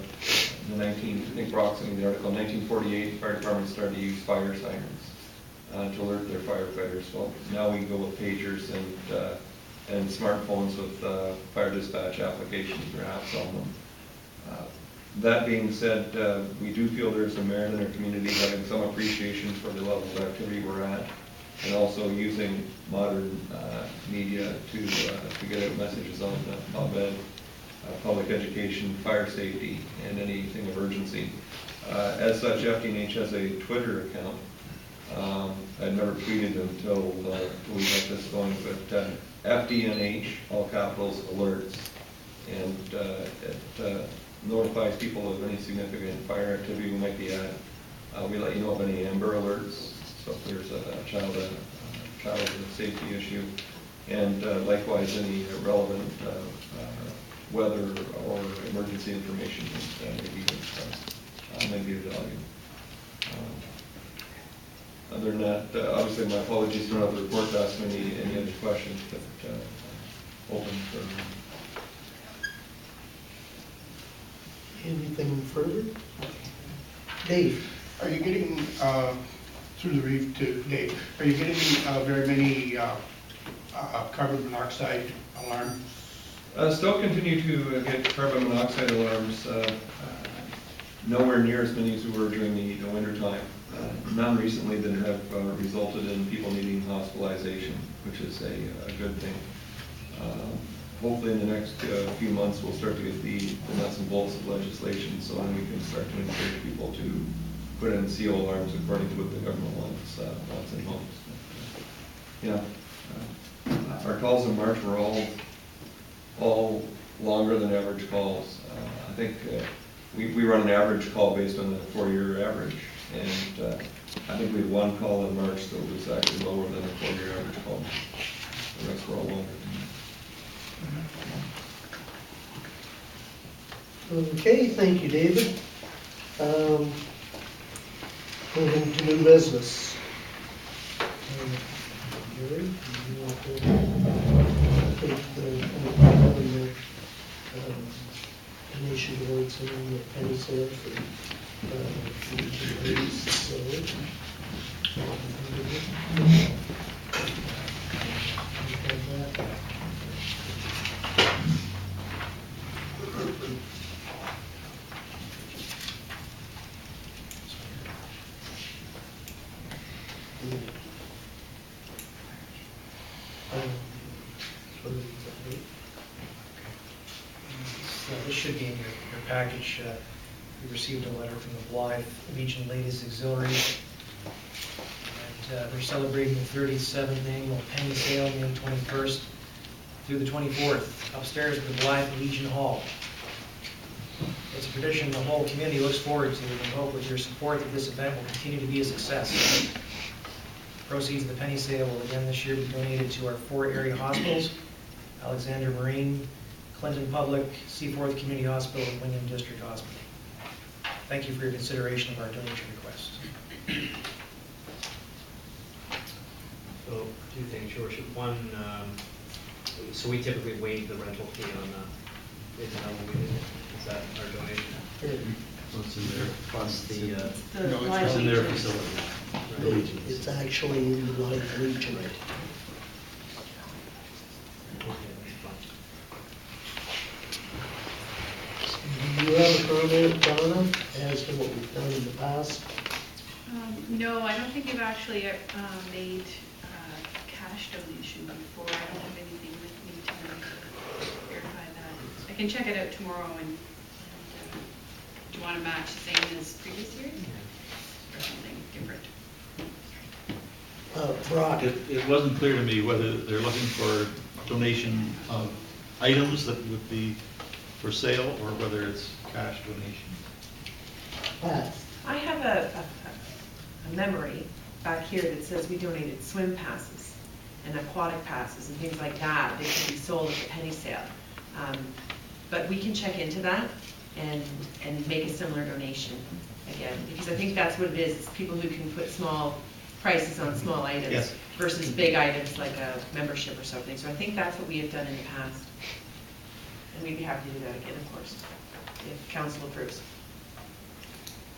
the I think Brock's in the article, 1948, fire departments started to use fire sirens to alert their firefighters. Well, now we go with pagers and smartphones with fire dispatch applications or apps on them. That being said, we do feel there's a merit in our community having some appreciation for the level of activity we're at, and also using modern media to get out messages on PubMed, public education, fire safety, and anything of urgency. As such, FDNH has a Twitter account. I'd never tweeted until we got this going, but FDNH, all capitals, alerts, and it notifies people of any significant fire activity we might be at. We let you know of any Amber Alerts, so if there's a child safety issue, and likewise any relevant weather or emergency information that may be of value. Other than that, obviously my apologies, don't have the report to ask any other questions, but open for. Anything further? Dave? Are you getting, through the reef to Dave, are you getting very many carbon monoxide alarms? Still continue to get carbon monoxide alarms, nowhere near as many as we were during the winter time. None recently that have resulted in people needing hospitalization, which is a good thing. Hopefully in the next few months we'll start to get the nuts and bolts of legislation, so then we can start to encourage people to put in CO alarms according to what the government wants in homes. Our calls in March were all longer than average calls. I think we run an average call based on the 4-year average, and I think we had 1 call in March that was actually lower than the 4-year average call. The rest were all longer. Okay, thank you, David. Moving to new business. Gary, do you want to take the donation awards and the penny sale for each of these? package, we received a letter from the Blyth Legion Ladies Auxiliary. And they're celebrating the 37th annual penny sale, May 21st through the 24th, upstairs at the Blyth Legion Hall. It's a tradition the whole community looks forward to, and we hope with your support that this event will continue to be a success. Proceeds of the penny sale will again this year be donated to our 4 area hospitals: Alexander Marine, Clinton Public, Seaforth Community Hospital, and Wingham District Hospital. Thank you for your consideration of our donation request. So, 2 things, your worship. One, so we typically waive the rental fee on is that what we do? Is that our donation? What's in there? Plus the, It's in their facility. It's actually in the Blyth Legion. okay, that's fine. Do you have a comment, Donna, as to what we've done in the past? No, I don't think you've actually made cash donation before. I don't have anything with me to verify that. I can check it out tomorrow and do you want to match the same as previous years? Or something different? Brock? It wasn't clear to me whether they're looking for donation of items that would be for sale or whether it's cash donation. Pat? I have a memory back here that says we donated swim passes and aquatic passes and things like that. They could be sold at the penny sale. But we can check into that and make a similar donation again, because I think that's what it is. It's people who can put small prices on small items Yes. versus big items like a membership or something. So I think that's what we have done in the past. And we'd be happy to do that again, of course, if council approves.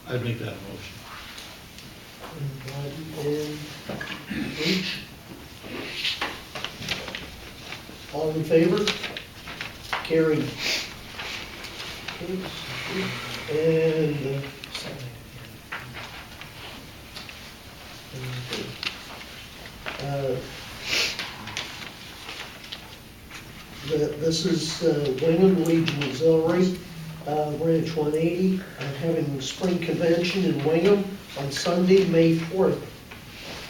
I'd make that a motion. And H? All in favor? Carried. And this is Wingham Legion Auxiliary, Branch 180, having spring convention in Wingham on Sunday, May 4th.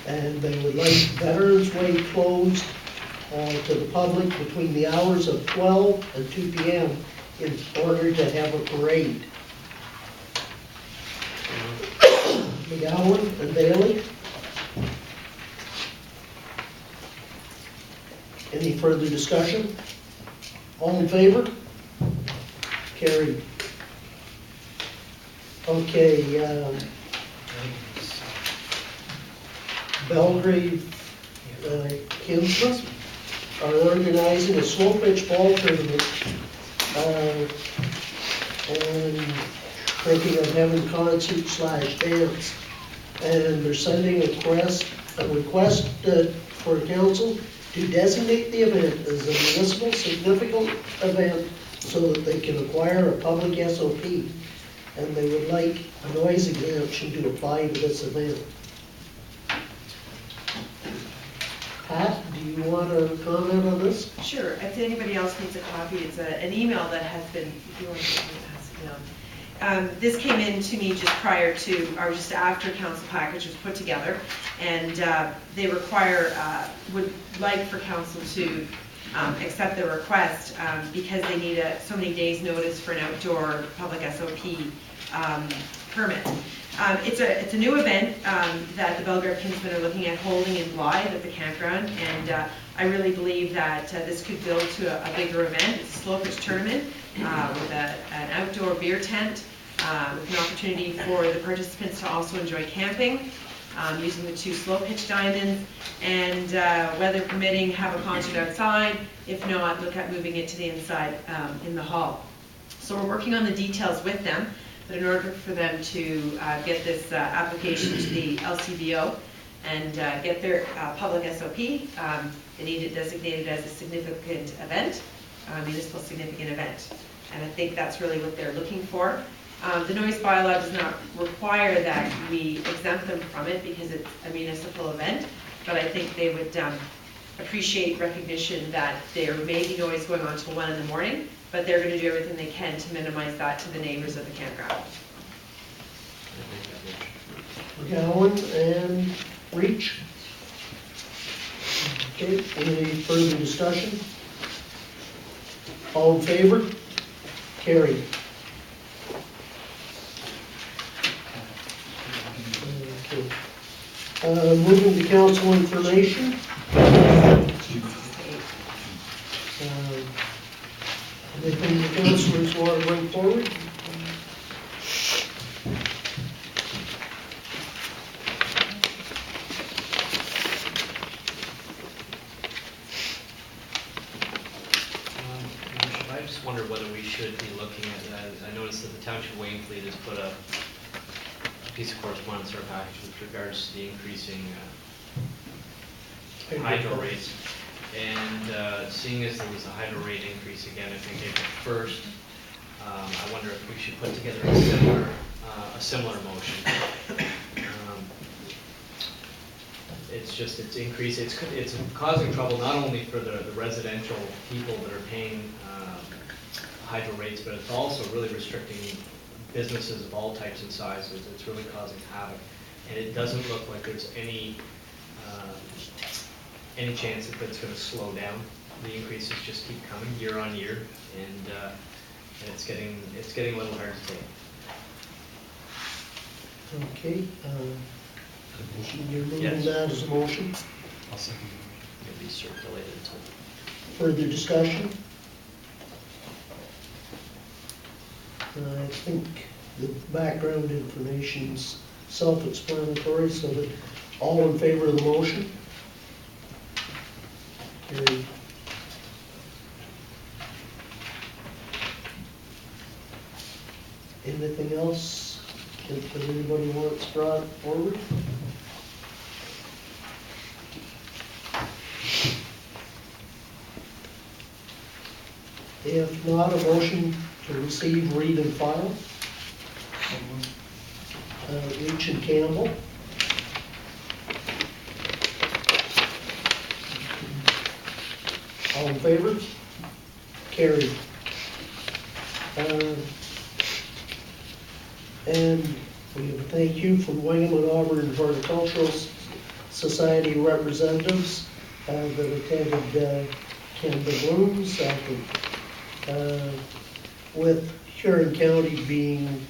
And they would like Veterans Way closed to the public between the hours of 12 and 2 p.m. in order to have a parade. McGowan and Bailey. Any further discussion? All in favor? Carried. Okay, Belgrave Kinsman are organizing a slow pitch ball tournament and thinking of having concert/dance. And they're sending a request for council to designate the event as a municipal significant event so that they can acquire a public SOP. And they would like a noise exemption to apply to this event. Pat, do you want to comment on this? Sure. If anybody else needs a copy, it's an email that has been, if you want to pass it down. This came in to me just prior to, or just after council package was put together, and they would like for council to accept the request because they need so many days notice for an outdoor public SOP permit. It's a new event that the Belgrave Kinsmen are looking at holding in Blyth at the campground, and I really believe that this could build to a bigger event. It's a slow pitch tournament with an outdoor beer tent, with an opportunity for the participants to also enjoy camping, using the 2 slow pitch diamonds, and weather permitting, have a concert outside. If not, look at moving it to the inside in the hall. So we're working on the details with them. But in order for them to get this application to the LCBO and get their public SOP, they need it designated as a significant event, municipal significant event. And I think that's really what they're looking for. The noise bylaw does not require that we exempt them from it because it's a municipal event, but I think they would appreciate recognition that there may be noise going on till 1 in the morning, but they're gonna do everything they can to minimize that to the neighbors of the campground. McGowan and Reach. Okay, any further discussion? All in favor? Carried. Okay. Moving to council information. Anything the councilors want to bring forward? I just wonder whether we should be looking at, I noticed that the Township of Wainfleet has put a piece of correspondence in our package with regards to the increasing hydro rates. And seeing as there was a hydro rate increase again, I think April 1st, I wonder if we should put together a similar motion. It's increasing, it's causing trouble not only for the residential people that are paying hydro rates, but it's also really restricting businesses of all types and sizes. It's really causing havoc. And it doesn't look like there's any chance that that's going to slow down. The increases just keep coming year on year, and it's getting a little hard to take. Okay, you're moving that as a motion. I'll second. It'll be circulated until. Further discussion? I think the background information's self-explanatory, so that all in favor of the motion? Carried. Anything else that anybody wants brought forward? If not, a motion to receive, read, and file. Reach and Campbell. All in favor? Carried. And we have a thank you from Wingham and Auburn Horticultural Society representatives that attended Canada Blooms. I think with Huron County being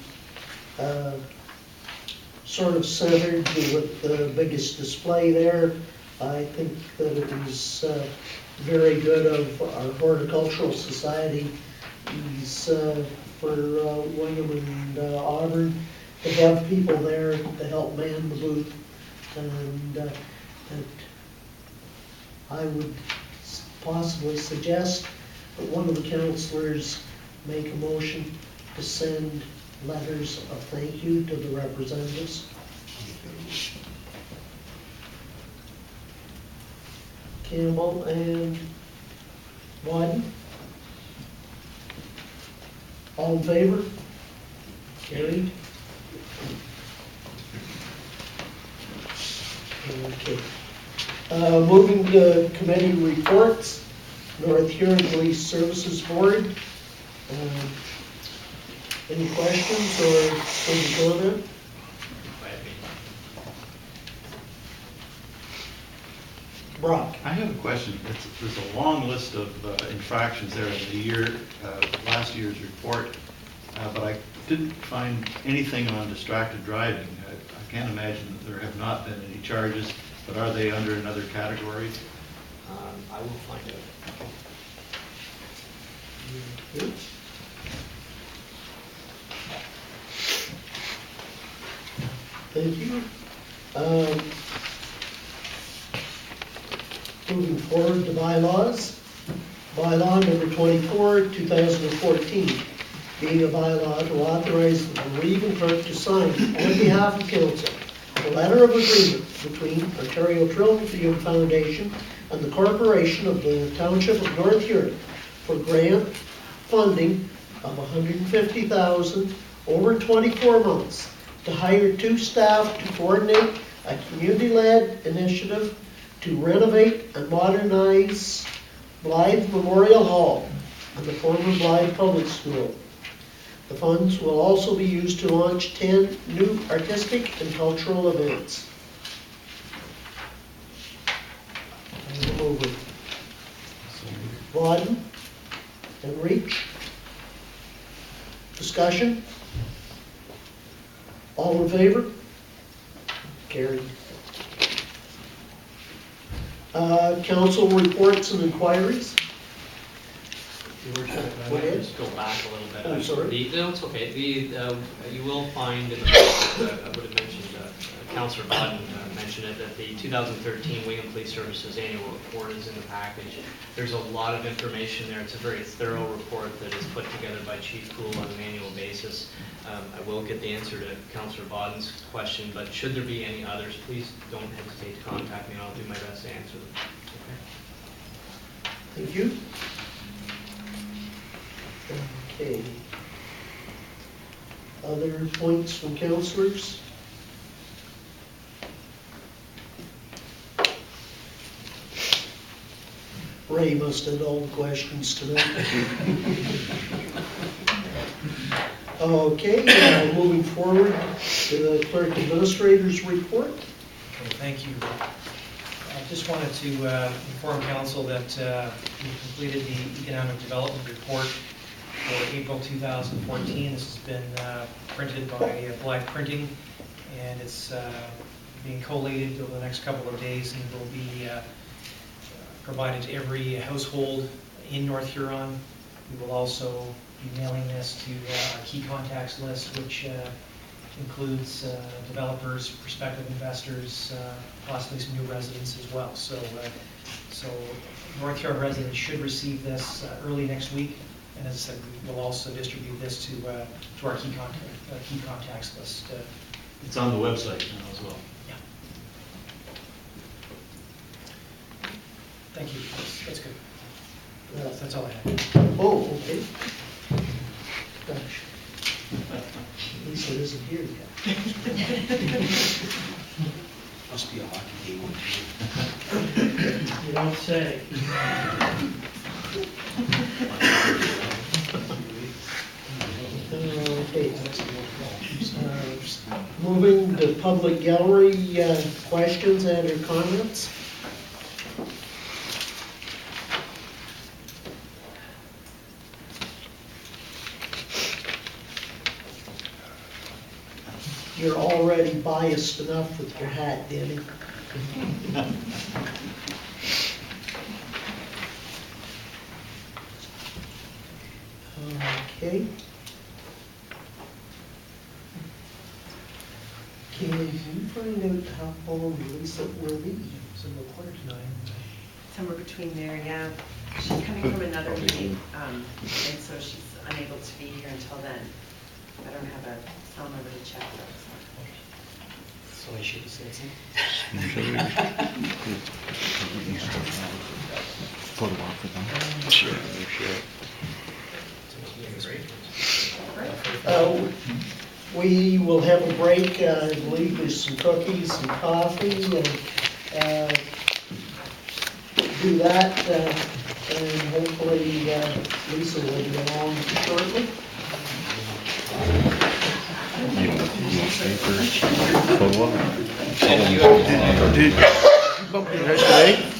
sort of centered with the biggest display there, I think that it was very good of our Horticultural Society for Wingham and Auburn to have people there to help man the booth. And that I would possibly suggest that one of the councilors make a motion to send letters of thank you to the representatives. Campbell and Wyden. All in favor? Carried. Okay. Moving to committee reports. North Huron Police Services Board. Any questions or any comment? Brock. I have a question. There's a long list of infractions there in the last year's report, but I didn't find anything on distracted driving. I can't imagine that there have not been any charges, but are they under another category? I will find out. Good. Thank you. Moving forward to bylaws. Bylaw number 24, 2014, being a bylaw to authorize the bereavement clerk to sign on behalf of council a letter of agreement between Ontario Trillium Field Foundation and the Corporation of the Township of North Huron for grant funding of $150,000 over 24 months to hire 2 staff to coordinate a community-led initiative to renovate and modernize Blyth Memorial Hall and the former Blyth Public School. The funds will also be used to launch 10 new artistic and cultural events. And we'll move it. Vauden and Reach. Discussion? All in favor? Carried. Council reports and inquiries. Your worship, if I Go might ahead. just go back a little bit. Oh, sorry. No, it's okay. You will find in the, I would have mentioned, Councillor Button mentioned it, that the 2013 Wing and Police Services Annual Report is in the package. There's a lot of information there. It's a very thorough report that is put together by Chief Poole on an annual basis. I will get the answer to Councillor Bodden's question, but should there be any others, please don't hesitate to contact me and I'll do my best to answer them. Okay? Thank you. Okay. Other points from councillors? Ray must have all the questions tonight. Okay, moving forward to the clerk administrator's report. Okay, thank you. I just wanted to inform council that we completed the economic development report for April 2014. This has been printed by Blyth Printing, and it's being collated over the next couple of days and will be provided to every household in North Huron. We will also be mailing this to our key contacts list, which includes developers, prospective investors, possibly some new residents as well. So North Huron residents should receive this early next week, and as I said, we will also distribute this to our key contacts list. It's on the website now as well. Yeah. Thank you. That's good. That's all I have. Oh, okay. Gosh. Lisa isn't here yet. Must be a hockey game. You don't say. Okay. Moving to public gallery, questions and or comments? You're already biased enough with your hat, Danny. Okay. Can you find out how long Lisa will be? So we're 8:45. Somewhere between there, yeah. She's coming from another meeting, and so she's unable to be here until then. I don't have a cell number to check though, so. So I should have said something. Photo op for them. Sure, sure. We will have a break. I believe there's some cookies and coffee, and do that, and hopefully Lisa will be along shortly. Photo op. Did you bump your head today?